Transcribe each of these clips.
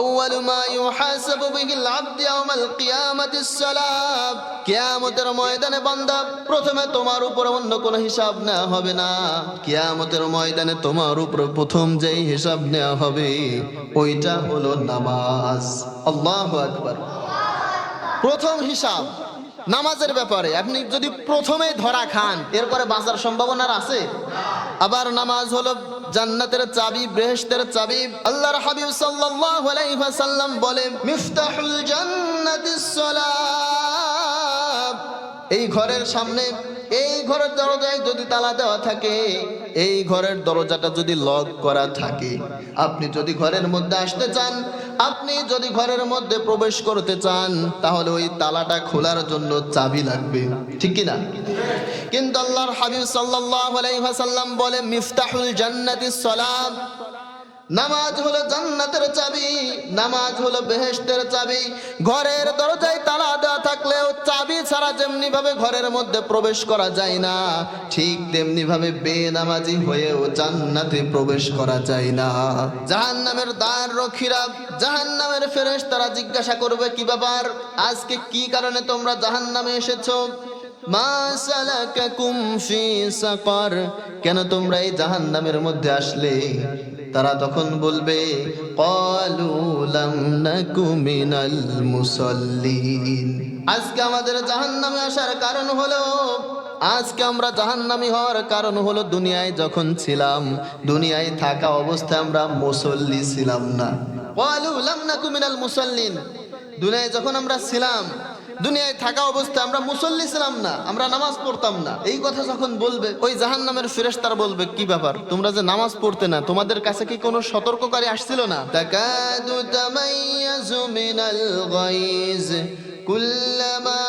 আউয়ালু মা ইউহাসাবু বিহিল আবদু ইয়াওমাল কিয়ামাতিস সালাত। কিয়ামতের ময়দানে বান্দা, প্রথমে তোমার উপর অন্য কোনো হিসাব নেওয়া হবে না। কিয়ামতের ময়দানে তোমার উপর প্রথম যেই হিসাব নেওয়া হবে ওইটা হলো নামাজ। আল্লাহু আকবার। প্রথম হিসাব নামাজের ব্যাপারে। আপনি যদি প্রথমেই ধরা খান, এরপরে বাঁচার সম্ভাবনা আছে? আবার নামাজ হলো জান্নাতের চাবি, বেহেশতের চাবি। আল্লাহর হাবিব সাল্লাল্লাহু আলাইহি ওয়াসাল্লাম বলেন, মিফতাহুল জান্নাতিস সালাত। এই ঘরের সামনে, এই ঘরের দরজায় যদি তালা দেওয়া থাকে, এই ঘরের দরজাটা যদি লক করা থাকে, আপনি যদি ঘরের মধ্যে আসতে চান, আপনি যদি ঘরের মধ্যে প্রবেশ করতে চান, তাহলে ওই তালাটা খোলার জন্য চাবি লাগবে, ঠিক কি না? কিন্তু আল্লাহর হাবিব সাল্লাল্লাহু আলাইহি ওয়াসাল্লাম বলে, মিফতাহুল জান্নাতিস সালাত। নামাজ হলো জান্নাতের চাবি, নামাজ হলো বেহেশতের চাবি। ঘরের দরজায় তালা দেওয়া থাকলেও চাবি ছাড়া যেমনি ভাবে ঘরের মধ্যে প্রবেশ করা যায় না, ঠিক তেমনি ভাবে বেনামাজি হয়েও জান্নাতে প্রবেশ করা যায় না। জাহান্নামের দ্বার রক্ষীরা, জাহান্নামের ফেরেশতারা জিজ্ঞাসা করবে, কি ব্যাপার, আজকে কি কারণে তোমরা জাহান্নামে এসেছো? মা সালাকাকুম ফি সাকার, কেন তোমরা এই জাহান্নামের মধ্যে আসলে? তারা তখন বলবে, ক্বালু লাম নাকু মিনাল মুসাল্লিন। আজকে আমাদের জাহান্নামে আসার কারণ হলো, আজকে আমরা জাহান্নামী হওয়ার কারণ হলো, দুনিয়ায় যখন ছিলাম, দুনিয়ায় থাকা অবস্থায় আমরা মুসল্লি ছিলাম না। ক্বালু লাম নাকু মিনাল মুসাল্লিন। দুনিয়ায় যখন আমরা ছিলাম, দুনিয়ায় থাকা অবস্থায় আমরা মুসল্লি ছিলাম না, আমরা নামাজ পড়তাম না। এই কথা যখন বলবে, ওই জাহান্নামের ফেরেশতারা বলবে, কি ব্যাপার, তোমরা যে নামাজ পড়তে না, তোমাদের কাছে কি কোনো সতর্ককারী আসছিল না? তাকাদু তামাইয়াজু মিনাল গায়জ কুল্লামা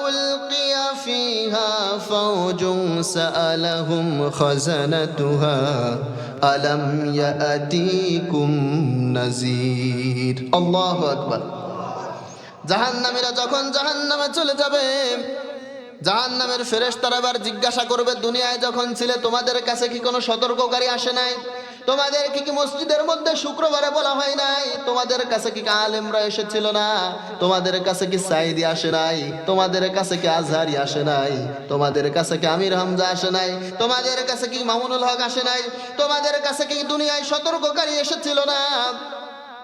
উলকিয়া ফিহা ফাওজুন সাআলাহুম খাজানাতুহা আলাম ইয়াতিকুম নাযীর। আল্লাহু আকবার। জাহান্নামীরা যখন জাহান্নামে চলে যাবে, জাহান্নামের ফেরেশতারা আবার জিজ্ঞাসা করবে, দুনিয়ায় যখন ছিলে তোমাদের কাছে কি কোনো সতর্ককারী আসে নাই? তোমাদের কি মসজিদের মধ্যে শুক্রবারে বলা হয় নাই? তোমাদের কাছে কি আলেমরা এসেছিল না? তোমাদের কাছে কি সাইদি আসে নাই? তোমাদের কাছে কি আজহারি আসে নাই? তোমাদের কাছে কি আমির হামজা আসে নাই? তোমাদের কাছে কি মামুনুল হক আসে নাই? তোমাদের কাছে কি দুনিয়ায় সতর্ককারী এসেছিল না?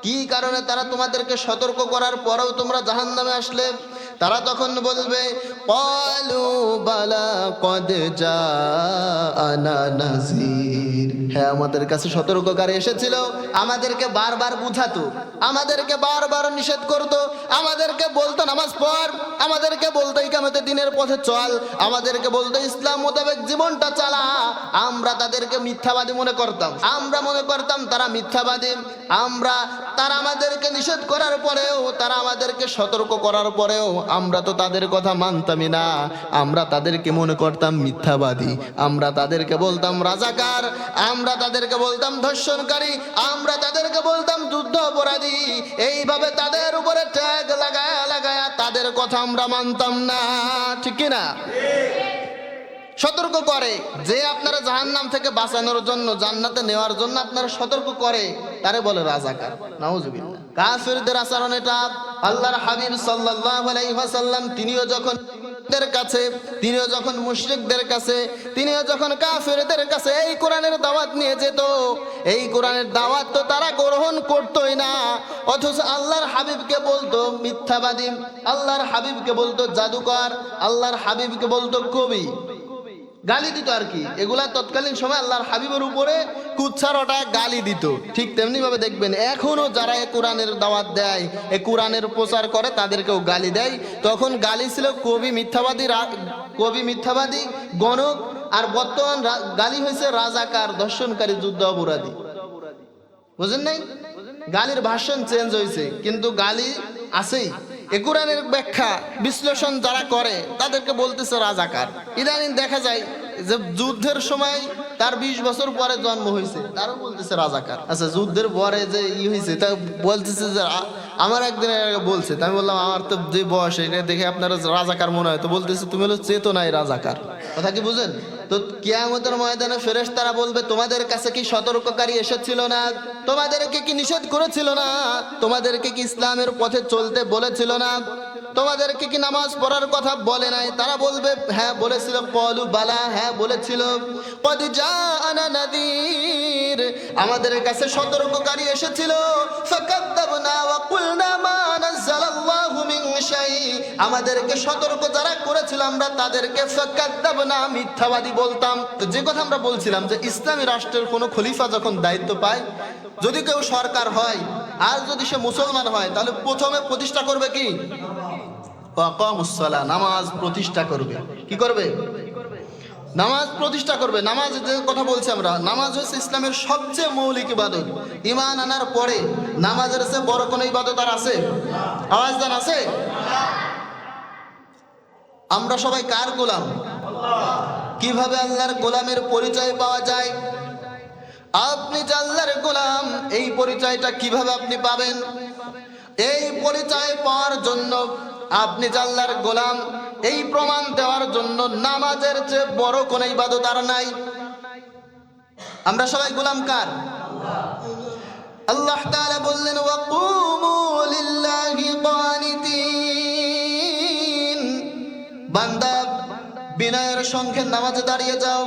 কি কারণে তারা তোমাদেরকে সতর্ক করার পরেও তোমরা জাহান্নামে আসলে? তারা তখন বলবে, ক্বালু বালা ক্বাদ জাআনা নাযীর। হ্যাঁ, আমাদের কাছে সতর্ককারী এসেছিল, আমাদেরকে বারবার বুঝাতো, আমাদেরকে বারবার নিষেধ করতো, আমাদেরকে বলতো নামাজ পড়, আমাদেরকে বলতো ইকামতে দিনের পথে চল, আমাদেরকে বলতো ইসলাম মোতাবেক জীবনটা চালা। আমরা তাদেরকে মিথ্যাবাদী মনে করতাম, আমরা মনে করতাম তারা মিথ্যাবাদী। তারা আমাদেরকে নিষেধ করার পরেও, তারা আমাদেরকে সতর্ক করার পরেও আমরা তো তাদের কথা মানতামই না। আমরা তাদেরকে মনে করতাম মিথ্যাবাদী, আমরা তাদেরকে বলতাম রাজাকার, আমরা তাদেরকে বলতাম ধর্ষণকারী, আমরা তাদেরকে বলতাম যুদ্ধ অপরাধী। এইভাবে তাদের উপরে ট্যাগ লাগায়া লাগায়া তাদের কথা আমরা মানতাম না, ঠিক কিনা? সতর্ক করে যে আপনারা জাহান্নাম থেকে বাঁচানোর জন্য, জান্নাতে নেওয়ার জন্য আপনারা সতর্ক করে, তারে বলে রাজাকার। নাউজুবিল্লাহ। কাফিরদের আচরণ এটা। আল্লাহর হাবিব সাল্লাল্লাহু আলাইহি ওয়াসাল্লাম তিনিও যখন তিনিও যখন মুশরিকদের কাছে, তিনিও যখন কাফিরদের কাছে এই কোরআনের দাওয়াত নিয়ে যেত, এই কোরআনের দাওয়াত তো তারা গ্রহণ করতোই না, অথচ আল্লাহর হাবিবকে বলতো মিথ্যাবাদী, আল্লাহর হাবিবকে বলতো জাদুকর, আল্লাহর হাবিবকে বলতো কবি, গালি দিত আর কি। এগুলা তৎকালীন সময় আল্লাহর হাবিবের উপরে কুচ্ছারটা গালি দিত। ঠিক তেমনি ভাবে দেখবেন এখনো যারা এ কোরআনের দাওয়াত দেয়, এ কোরআনের প্রচার করে, তাদেরকেও গালি দেয়। তখন গালি ছিল কবি মিথ্যাবাদী, গণক, আর বর্তমান গালি হয়েছে রাজাকার, ধর্ষণকারী, যুদ্ধ অপরাধী। বুঝেন নাই? গালির ভাষণ চেঞ্জ হয়েছে, কিন্তু গালি আছেই। এ কোরআনের ব্যাখ্যা বিশ্লেষণ যারা করে তাদেরকে বলতেছে রাজাকার। ইদানিং দেখা যায় যে যুদ্ধের সময় তার 20 বছর পরে জন্ম হয়েছে, তারও বলতেছে রাজাকার। আচ্ছা, যুদ্ধের পরে যে হয়েছে তা বলতেছে যে আমার একদিন বলছে, আমি বললাম আমার তো যে বয়স, এটা দেখে আপনারা রাজাকার মনে হয়, তো বলতেছে তুমি হলো চেতনায় রাজাকার। কথা কি বুঝেন? তো তো কিয়ামতের ময়দানে ফেরেশতারা বলবে তোমাদের কাছে কি সতর্ককারী এসেছিল না, তোমাদেরকে কি নিষেধ করেছিল না, তোমাদেরকে কি ইসলামের পথে চলতে বলেছিল না, তোমাদেরকে কি নামাজ পড়ার কথা বলে নাই? তারা বলবে হ্যাঁ বলেছিল। ক্বালু বালা, হ্যাঁ বলেছিল। ক্বাদ জাআনা নাযীর, আমাদের কাছে সতর্ককারী এসেছিল। ফাকাযযাবনা ওয়া কুলনা মা নাযালাল্লাহু মিন শাই, আমাদেরকে সতর্ক যারা করেছিল আমরা তাদেরকে ফাকাযযাবনা, মিথ্যাবাদী বলতাম। তো যে কথা আমরা বলছিলাম যে ইসলামী রাষ্ট্রের কোনো খলিফা যখন দায়িত্ব পায়, যদি কেউ সরকার হয় আর যদি সে মুসলমান হয়, তাহলে প্রথমে প্রতিষ্ঠা করবে কি? ওয়াকামুসসালাহ, নামাজ প্রতিষ্ঠা করবে। কি করবে? নামাজ প্রতিষ্ঠা করবে। নামাজ যে কথা বলছি আমরা, নামাজ হচ্ছে ইসলামের সবচেয়ে মৌলিক ইবাদত। ঈমান আনার পরে নামাজের চেয়ে বড় কোনো ইবাদত আর আছে? আওয়াজ দেন, আছে? আমরা সবাই কার গোলাম? কিভাবে আল্লাহর গোলামের পরিচয় পাওয়া যায়? আপনি যে আল্লাহর গোলাম, এই পরিচয়টা কিভাবে আপনি পাবেন? এই পরিচয় পাওয়ার জন্য, আপনি যে আল্লাহর গোলাম এই প্রমাণ দেওয়ার জন্য নামাজের চেয়ে বড় কোনো ইবাদত আর নাই। আমরা সবাই গোলাম কার? আল্লাহ তাআলা বললেন ওয়াকুমু লিল্লাহি কানিতিন, বান্দা বিনয়ের সঙ্গে নামাজে দাঁড়িয়ে যাও।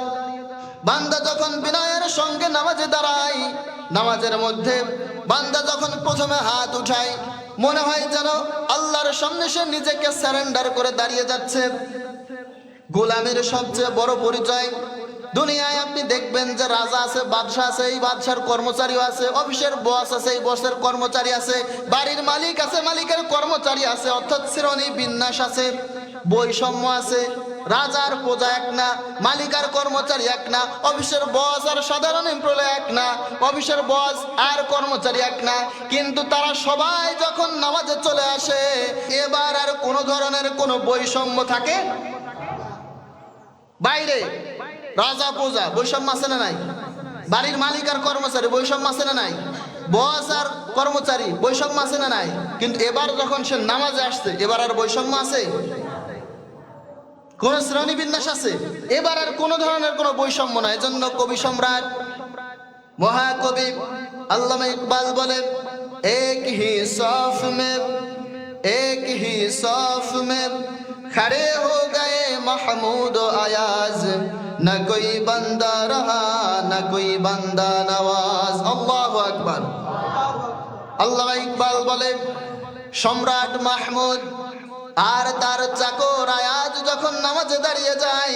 বান্দা যখন বিনয়ের সঙ্গে নামাজে দাঁড়ায়, নামাজের মধ্যে বান্দা যখন প্রথমে হাত উঠায়, মনে হয় যেন আল্লাহর সামনে সে নিজেকে সারেন্ডার করে দাঁড়িয়ে যাচ্ছে। গোলামের সবচেয়ে বড় পরিচয়, দুনিয়ায় আপনি দেখবেন যে রাজা আছে, বাদশাহ আছে, এই বাদশার কর্মচারী আছে, অফিসের বস আছে, এই বসের কর্মচারী আছে, বাড়ির মালিক আছে, মালিকের কর্মচারী আছে, অর্থাৎ শ্রেণী বিন্যাস আছে, বৈষম্য আছে। রাজার প্রজা এক না, মালিকার কর্মচারী এক না, অফিসের বস আর সাধারণ এমপ্লয়ি এক না, অফিসের বস আর কর্মচারী এক না। কিন্তু তারা সবাই যখন নামাজে চলে আসে, এবার আর কোনো ধরনের কোনো বৈষম্য থাকে বাইরে? রাজা প্রজা বৈষম্য আছে না নাই? বাড়ির মালিক আর কর্মচারী বৈষম্য আছে না নাই? বস আর কর্মচারী বৈষম্য আছে না নাই? কিন্তু এবার যখন সে নামাজে আসছে, এবার আর বৈষম্য আছে? কোন শ্রেণী বিন্যাস আছে? এবার আর কোন ধরনের কোন বৈষম্য নাই। এজন্য কবি সম্রাট মহাকবি আল্লামা ইকবাল বলে, এক হি সফ মে खड़े हो गए महमूद आयाज, न कोई बंदा रहा न कोई बंदा नवाज। अल्लाहु আকবার। আল্লামা ইকবাল বলে, সম্রাট মাহমুদ আর তার চাকর আয়াজ যখন নামাজে দাঁড়িয়ে যায়,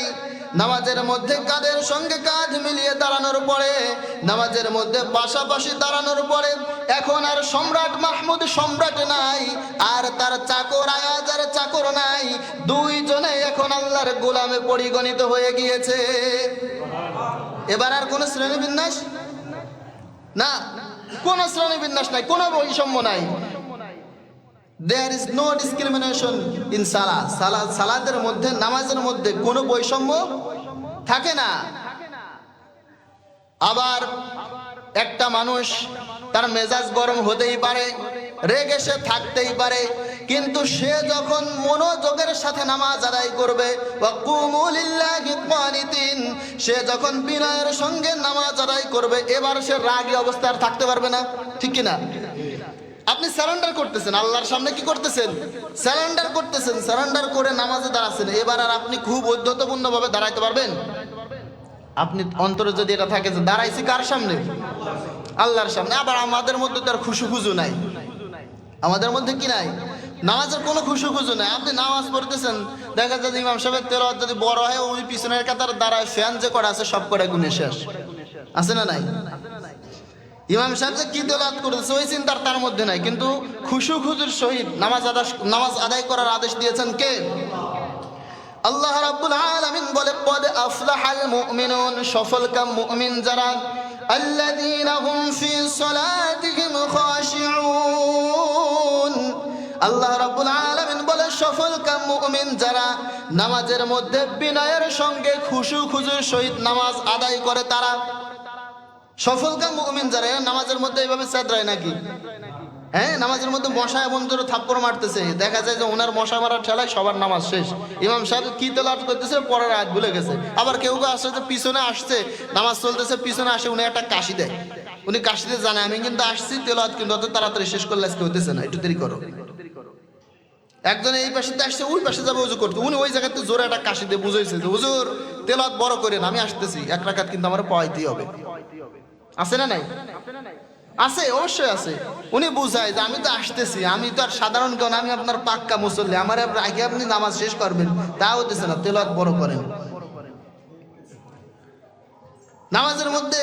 নামাজের মধ্যে কাঁধের সঙ্গে কাঁধ মিলিয়ে দাঁড়ানোর পরে, নামাজের মধ্যে পাশাপাশি দাঁড়ানোর পরে এখন আর সম্রাট মাহমুদ সম্রাট নাই, আর তার চাকর আয়াজ আর চাকর নাই, দুইজনে এখন আল্লাহর গোলামে পরিগণিত হয়ে গিয়েছে। এবার আর কোন শ্রেণী বিন্যাস না, কোন শ্রেণী বিন্যাস নাই, কোন বৈষম্য নাই। There is no discrimination in salah. সালাতের মধ্যে, নামাজের মধ্যে কোনো বৈষম্য থাকে না। আবার একটা মানুষ তার মেজাজ গরম হতেই পারে, রেগে সে থাকতেই পারে, কিন্তু সে যখন মনোযোগের সাথে নামাজ আদায় করবে, ওয়াকুমু লিল্লাহি কানিতিন, সে যখন বিনয়ের সঙ্গে নামাজ আদায় করবে, এবার সে রাগী অবস্থায় থাকতে পারবে না। ঠিক কিনা? আপনি সারেন্ডার করতেছেন আল্লাহর সামনে, কি করতেছেন? সারেন্ডার করতেছেন। সারেন্ডার করে নামাজে দাঁড়াচ্ছেন, এবার আর আপনি খুব ঔদ্ধত্যপূর্ণ ভাবে দাঁড়াইতে পারবেন? আপনি অন্তরে যদি এটা থাকে যে দাঁড়াইছি কার সামনে? আল্লাহর সামনে। আবার আমাদের মধ্যে তো আর খুশু খুজু নাই। আমাদের মধ্যে কি নাই? নামাজের কোনো খুশু খুজু নাই। আপনি নামাজ পড়তেছেন, দেখা যায় ইমাম সাহেবের তেলাওয়াত যদি বড় হয়, ওই পিছনের কাতার দাঁড়ায় ফ্যান যে করা আছে সব করে গুনে শেষ। আছে না নাই? ইমাম সাহেব যে কি তেলাওয়াত করতেছে ওই চিন্তার তার মধ্যে নাই, কিন্তু খুশু খুজুর সহিত নামাজ আদায় করার আদেশ দিয়েছেন কে? আল্লাহ রাব্বুল আলামিন বলে, ক্বাদ আফলাহাল মুমিনুন, সফলকাম মুমিন যারা, আল্লাযীনা হুম ফি সালাতিহিম খাশিউন। আল্লাহ রাব্বুল আলামিন বলে, সফলকাম মুমিন যারা নামাজের মধ্যে বিনয়ের সঙ্গে খুশু খুজুর সহিত নামাজ আদায় করে তারা। সফলকাম মুমিন যারা নামাজের মধ্যে এইভাবে চাঁদরায় নাকি? হ্যাঁ, নামাজের মধ্যে মশা এমন জোরে থাপ্পড় মারতেছে, দেখা যায় যে ওনার মশা মারার ঠেলায় সবার নামাজ শেষ। ইমাম সাহেব কি তেলাওয়াত করতেছে পরের আয়াত ভুলে গেছে। আবার কেউ কেউ আসছে যে পিছনে আসছে, নামাজ চলতেছে, পিছনে আসে উনি একটা কাশি দেয়, উনি কাশিতে জানে আমি কিন্তু আসছি, তেলাওয়াত কিন্তু অত তাড়াতাড়ি শেষ করলে আজকে হইতেছে না, একটু দেরি করো। একজন এই পাশে আসছে, ওই পাশে যাবে উজু করতে, উনি ওই জায়গাতে জোরে একটা কাশি দিয়ে বুঝাইছে যে হুজুর তেলাওয়াত বড় করেন, আমি আসতেছি, এক রাকাত কিন্তু আমার পাইতেই হবে। আছে না নাই? আছে, অবশ্যই আছে। উনি বুঝায় যে আমি তো আসতেছি, আমি তো আর সাধারণ কেন, আমি আপনার পাক্কা মুসল্লি, আমার আগে আপনি নামাজ শেষ করবেন, তা হতেছে না, তেলাওয়াত বড় করেন। নামাজের মধ্যে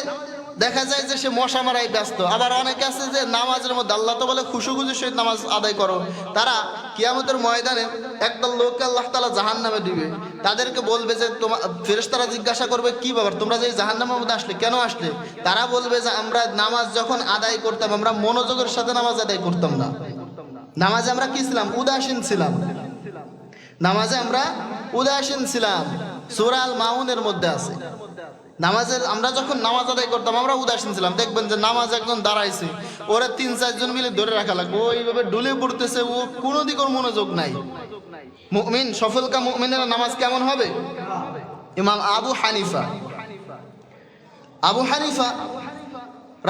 দেখা যায় যে সে মশা মারাই ব্যস্ত। আবার অনেকে আছে যে নামাজের মধ্যে আল্লাহ তো বলে খুশুখুশুর সহিত নামাজ আদায় করো, তারা কিয়ামতের ময়দানে একদল লোককে আল্লাহ তাআলা জাহান্নামে দিবে, তাদেরকে বলবে যে তোমার ফেরেশতারা জিজ্ঞাসা করবে কি ব্যাপার তোমরা যে জাহান্নামের মধ্যে আসলে, কেন আসলে? তারা বলবে যে আমরা নামাজ যখন আদায় করতাম আমরা মনোযোগের সাথে নামাজ আদায় করতাম না, নামাজে আমরা কি ছিলাম? উদাসীন ছিলাম, নামাজে আমরা উদাসীন ছিলাম। সূরা আল মাউনের মধ্যে আছে নামাজের, আমরা যখন নামাজ আদায় করতাম আমরা উদাসীন ছিলাম। দেখবেন যে নামাজ একজন দাঁড়াইছে, ওরা 3-4 জন মিলে ধরে রাখা লাগবে, ওইভাবে ডুলে পড়তেছে, ও কোনো দিক ওর মনোযোগ নাই। মুমিন, সফলকাম মুমিনের নামাজ কেমন হবে? ইমাম আবু হানিফা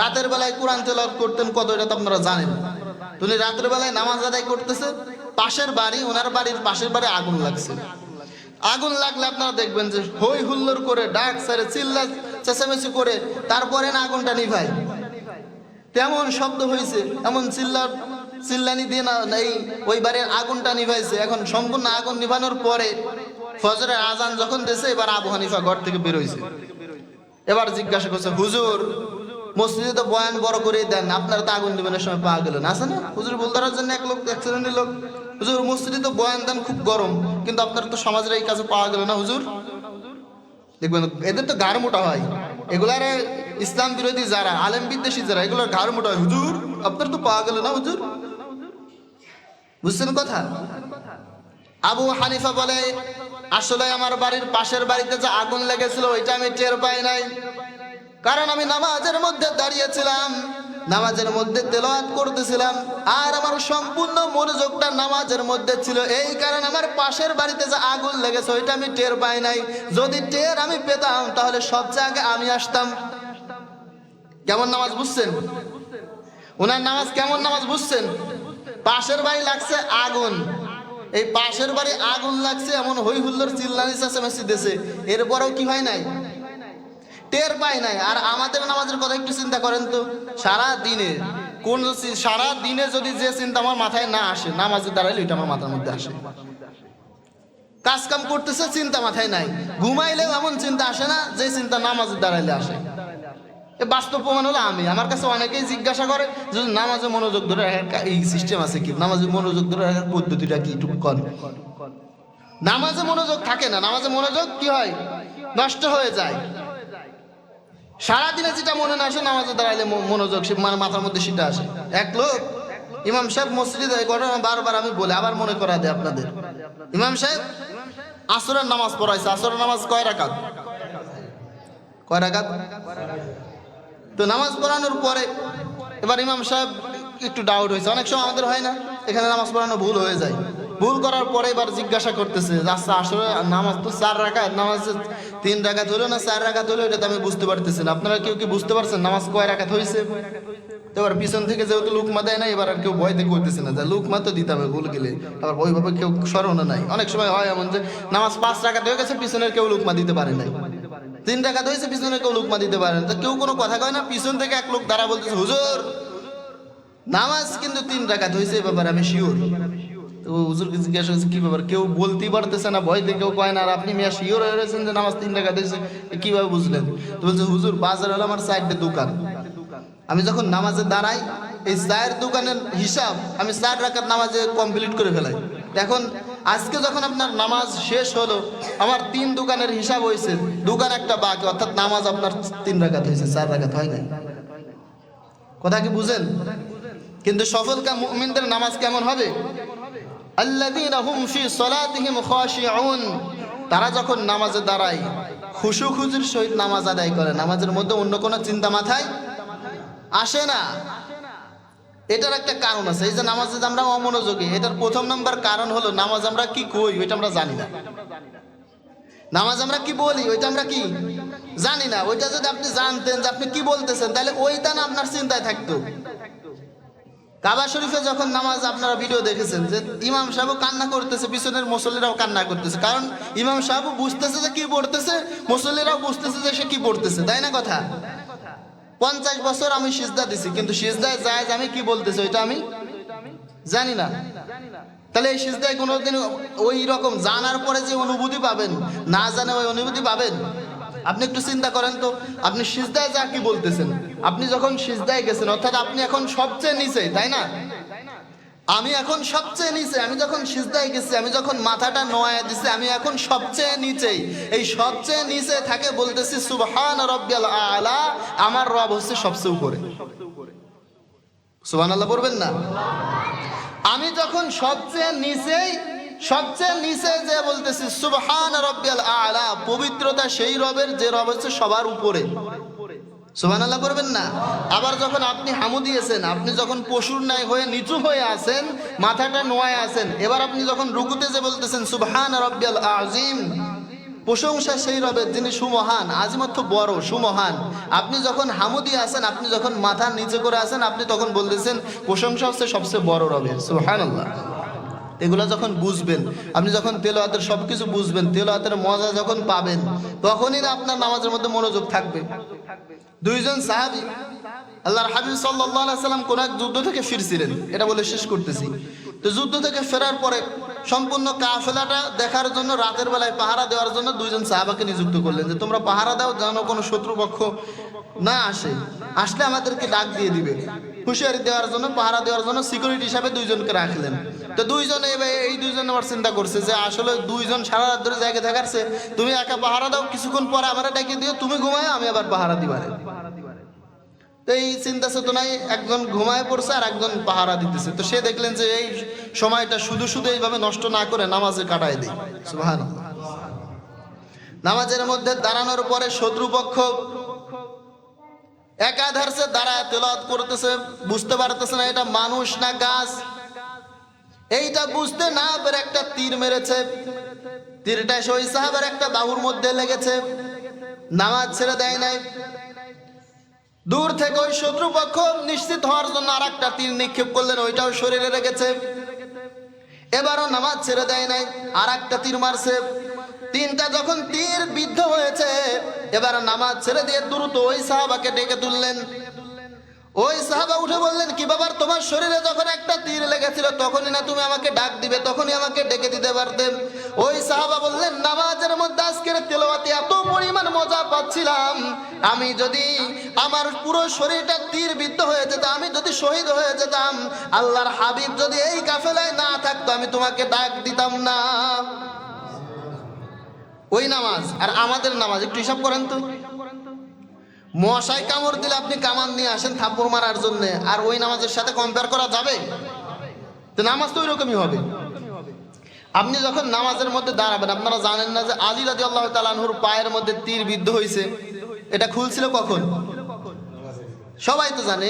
রাতের বেলায় কোরআন তেলাওয়াত করতেন কত, এটা তো আপনারা জানেন। তিনি রাতের বেলায় নামাজ আদায় করতেছে, পাশের বাড়ি, ওনার বাড়ির পাশের বাড়ি আগুন লাগছে। আগুন লাগলে আপনারা দেখবেন যে হই হুল্লোড় করে ডাক সারে চিল্লা চেঁচামেচি করে তারপরে না আগুনটা নিভায়। তেমন শব্দ হয়েছে, এমন চিল্লানি দিয়ে না এই ওই বাড়ির আগুনটা নিভাইছে। এখন সম্পূর্ণ আগুন নিভানোর পরে ফজরের আজান যখন দিয়েছে, এবার আবু হানিফা ঘর থেকে বের হয়েছে। এবার জিজ্ঞাসা করছে, হুজুর মসজিদে তো বয়ান বড় করে দেন, আপনারা তো আগুন নিভানোর সময় পাওয়া গেলেন, আছে না? হুজুর বলতার জন্য এক শ্রেণীর লোক, হুজুর মসজিদে তো বয়ান দেন খুব গরম, কিন্তু আপনারা তো সমাজের এই কাছে পাওয়া গেল না হুজুর। দেখবেন এদের তো ঘাড় মোটা হয়, এগুলার ইসলাম বিরোধী যারা, আলেম বিদ্বেষী যারা, এগুলোর ঘাড় মোটা হয়, হুজুর আপনার তো পাওয়া গেল না হুজুর। বুঝছেন কথা? আবু হানিফা বলে, আসলে আমার বাড়ির পাশের বাড়িতে যে আগুন লেগেছিল ওইটা আমি টের পাই নাই, কারণ আমি নামাজের মধ্যে দাঁড়িয়েছিলাম, নামাজের মধ্যে তেলাওয়াত করতেছিলাম, আর আমার সম্পূর্ণ মনোযোগটা নামাজের মধ্যে ছিল, এই কারণে আমার পাশের বাড়িতে যে আগুন লেগেছে ওইটা আমি টের পাই নাই। যদি টের আমি পেতাম তাহলে সবচেয়ে আগে আমি আসতাম। কেমন নামাজ বুঝছেন? ওনার নামাজ কেমন নামাজ বুঝছেন? পাশের বাড়ি লাগছে আগুন, এই পাশের বাড়ি আগুন লাগছে, এমন হই হুল্লোড় চিল্লানি চেঁচামেচি দিয়েছে, এরপরেও কি হয় নাই? টের পাই নাই। আর আমাদের নামাজের কথা একটু চিন্তা করেন তো, সারা দিনে যদি যে চিন্তা আমার মাথায় না আসে, নামাজে দাঁড়াইলে ওইটা আমার মাথার মধ্যে আসে। কাজ কাম করতেছে চিন্তা মাথায় নাই, ঘুমাইলেও এমন চিন্তা আসে না যে চিন্তা নামাজে দাঁড়াইলে আসে। এ বাস্তব প্রমাণ হলো আমি। আমার কাছে অনেকেই জিজ্ঞাসা করে যে নামাজে মনোযোগ ধরে রাখার এই সিস্টেম আছে কি, নামাজে মনোযোগ ধরে রাখার পদ্ধতিটা কি, একটু কর। নামাজে মনোযোগ থাকে না, নামাজে মনোযোগ কি হয়? নষ্ট হয়ে যায়। সারাদিনে যেটা মনে না আসে নামাজে দাঁড়াইলে মনোযোগ মাথার মধ্যে সেটা আসে। এক লোক ইমাম সাহেব মসজিদে, ঘটনা বারবার আমি বলে আবার মনে করা দেয় আপনাদের, ইমাম সাহেব আসরের নামাজ পড়াইছে। আসরের নামাজ কয় রাকাত? তো নামাজ পড়ানোর পরে এবার ইমাম সাহেব একটু ডাউট হয়েছে, অনেক সময় আমাদের হয় না, এখানে নামাজ পড়ানো ভুল হয়ে যায়। ভুল করার পরে এবার জিজ্ঞাসা করতেছে, আচ্ছা আসলে নামাজ তো 4 রাকাত, নামাজ 3 রাকাত হলো না 4 রাকাত হলো, এটা তো আমি বুঝতে পারতেছি না, আপনারা কেউ কি বুঝতে পারছেন নামাজ কয় রাকাত হয়েছে? এবার পিছন থেকে যেহেতু লুকমা দেয় না, এবার আর কেউ ভয়তে করতেছে না যে লুকমা তো দিতে হবে ভুল গেলে, আবার ওইভাবে কেউ স্মরণও নাই। অনেক সময় হয় এমন যে নামাজ 5 রাকাত হয়ে গেছে, পিছনের কেউ লুকমা দিতে পারে নাই, 3 রাকাত হয়েছে, পিছনে কেউ লুকমা দিতে পারে না, কেউ কোনো কথা কয় না। পিছন থেকে এক লোক দাঁড়া বলতেছে, হুজুর নামাজ কিন্তু 3 রাকাত হয়েছে, এ ব্যাপারে আমি শিওর। তো হুজুরকে জিজ্ঞাসা হয়েছে কি ব্যাপার, কেউ বলতেই পারতেছে না, ভয়তে কেউ কয় না, আর আপনি মিয়া শিওর হয়ে রয়েছেন যে নামাজ 3 রাকাত হয়েছে, কিভাবে বুঝলেন? তো বলছে, হুজুর বাজার হলো আমার 4টে দোকান, আমি যখন নামাজে দাঁড়াই এই 4 দোকানের হিসাব আমি 4 রাকাত নামাজে কমপ্লিট করে ফেলাই। এখন আজকে যখন আপনার নামাজ শেষ হলো, আমার 3 দোকানের হিসাব হয়েছে, দোকান একটা বাকি, অর্থাৎ নামাজ আপনার 3 রাকাত হয়েছে, 4 রাকাত হয় নাই। কথা কি বুঝেন? কিন্তু সফলকাম মুমিনদের নামাজ কেমন হবে? আল্লাযীনা হুম ফি সালাতিহিম খাশিউন, তারা যখন নামাজে দাঁড়ায় খুশু খুজুর সহিত নামাজ আদায় করে, নামাজের মধ্যে অন্য কোনো চিন্তা মাথায় আসে না। এটার একটা কারণ আছে। এই যে নামাজে আমরা অমনোযোগী, এটার প্রথম নাম্বার কারণ হলো নামাজ আমরা কি কই ওইটা আমরা জানি না। নামাজ আমরা কি বলি ওইটা আমরা কি জানি না। ওইটা যদি আপনি জানতেন যে আপনি কি বলতেছেন, তাহলে ওইটা না আপনার চিন্তায় থাকতো। কাবা শরীফে যখন নামাজ আপনারা ভিডিও দেখেছেন যে ইমাম সাহেব কান্না করতেছে, পিছনের মুসল্লিরাও কান্না করতেছে, কারণ ইমাম সাহেব বুঝতেছে যে কি পড়তেছে, মুসল্লিরাও বুঝতেছে যে সে কি পড়তেছে, তাই না কথা? 50 বছর আমি সিজদা দিছি, কিন্তু সিজদায় যায় আমি কি বলতেছি ওইটা আমি জানি না। তাহলে এই সিজদায় কোনোদিন ওই রকম জানার পরে যে অনুভূতি পাবেন, না জানে ওই অনুভূতি পাবেন? আপনি একটু চিন্তা করেন তো, আপনি সিজদায় যা কি বলতেছেন, আপনি যখন সিজদায় গেছেন, অর্থাৎ আপনি এখন সবচেয়ে নিচে, তাই না? আমি এখন সবচেয়ে নিচে, আমি যখন সিজদায় গেছি, আমি যখন মাথাটা নোয়া দিছি, আমি এখন সবচেয়ে নিচেই। এই সবচেয়ে নিচে থাকে বলতেছি সুবহান রাব্বিয়াল আলা, আমার রব হচ্ছে সবচেয়ে উপরে। সুবহানাল্লাহ বলবেন না? আমি যখন সবচেয়ে নিচে যে বলতেছি সুবহান রাব্বিয়াল আলা, পবিত্রতা সেই রবের যে রব হচ্ছে সবার উপরে। সুবহানাল্লাহ বলবেন না? আবার যখন আপনি হামু দিয়েছেন, আপনি যখন পশুর ন্যায় হয়ে নিচু হয়ে আছেন, মাথাটা নোয়ায় আছেন, এবার আপনি যখন রুকুতে যে বলতেছেন সুবহান রাব্বিয়াল আযীম, প্রশংসা সেই রবের যিনি সুমহান, আজিম অর্থ বড়, সুমহান। আপনি যখন হামু দিয়ে আছেন, আপনি যখন মাথা নিচে করে আছেন, আপনি তখন বলতেছেন প্রশংসা হচ্ছে সবচেয়ে বড় রবের। সুবহানাল্লাহ। এগুলো যখন বুঝবেন, আপনি যখন তেলাওয়াতের সবকিছু বুঝবেন, তেলাওয়াতের মজা যখন পাবেন, তখনই না আপনার নামাজের মধ্যে মনোযোগ থাকবে। দুইজন সাহাবী আল্লাহর হাবিব সাল্লাল্লাহু আলাইহি সাল্লাম কোন এক যুদ্ধ থেকে ফিরছিলেন, এটা বলে শেষ করতেছি। তো যুদ্ধ থেকে ফেরার পরে সম্পূর্ণ কাফেলাটা দেখার জন্য রাতের বেলায় পাহারা দেওয়ার জন্য দুইজন সাহাবাকে নিযুক্ত করলেন যে তোমরা পাহারা দাও, যেন কোনো শত্রুপক্ষ না আসে, আসলে আমাদেরকে ডাক দিয়ে দিবে। হুঁশিয়ারি দেওয়ার জন্য, পাহারা দেওয়ার জন্য সিকিউরিটি হিসাবে দুইজনকে রাখলেন। তো দুইজনে এই দুইজন আবার চিন্তা করছে যে আসলে দুইজন সারা রাত ধরে জায়গায় থাকারছে, তুমি একা পাহারা দাও, কিছুক্ষণ পরে আমার ডাকে দিও, তুমি ঘুমায়, আমি আবার পাহারা দিবারে। তো এই চিন্তা চেতনায় একজন ঘুমায় পড়ছে আর একজন পাহারা দিতেছে। তো সে দেখলেন যে এই সময়টা শুধু এইভাবে নষ্ট না করে নামাজে কাটায় দেয়। সুবহানাল্লাহ। নামাজের মধ্যে দাঁড়ানোর পরে শত্রুপক্ষ একাধারে দাঁড়ায় তেলাওয়াত করতেছে, বুঝতে পারতেছে না এটা মানুষ না গাছ। এইটা বুঝতে না পেরে একটা তীর মেরেছে, তীরটা ওই সাহাবার একটা বাহুর মধ্যে লেগেছে, নামাজ ছেড়ে দেয় নাই। দূর থেকে ওই শত্রুপক্ষ নিশ্চিত হওয়ার জন্য আর একটা তীর নিক্ষেপ করলেন, ওইটাও শরীরে লেগেছে। এবারও নামাজ ছেড়ে দেয় নাই, আর একটা তীর মারছে। তিনটা যখন তীর বিদ্ধ হয়েছে, এবার নামাজ ছেড়ে দিয়ে দ্রুত ওই সাহাবাকে ডেকে তুললেন। ওই সাহাবা উঠে বললেন, কি ব্যাপার, তোমার শরীরে যখন একটা তীর লেগেছিল তখনই না তুমি আমাকে ডাক দিবে, তখনই আমাকে ডেকে দিতে পারতেন। ওই সাহাবা বললেন, নামাজের মধ্যে আজকের তেলাওয়াতে এত পরিমাণ মজা পাচ্ছিলাম, আমি যদি আমার পুরো শরীরটা তীর বিদ্ধ হয়ে যেত, আমি যদি শহীদ হয়ে যেতাম, আল্লাহর হাবিব যদি এই কাফেলায় না থাকতো, আমি তোমাকে ডাক দিতাম না। ওই নামাজ আর আমাদের নামাজ একটু হিসাব করেন তো। মশায় কামড় দিলে আপনি কামান নিয়ে আসেন থাপ্পড় মারার জন্য, আর ওই নামাজের সাথে কম্পেয়ার করা যাবে? তো নামাজ তো ওই রকমই হবে। আপনি যখন নামাজের মধ্যে দাঁড়াবেন, আপনারা জানেন না যে আলী রাদিয়াল্লাহু তাআলা আনহুর পায়ের মধ্যে তীর বিদ্ধ হয়েছে, এটা খুলছিল কখন? সবাই তো জানে।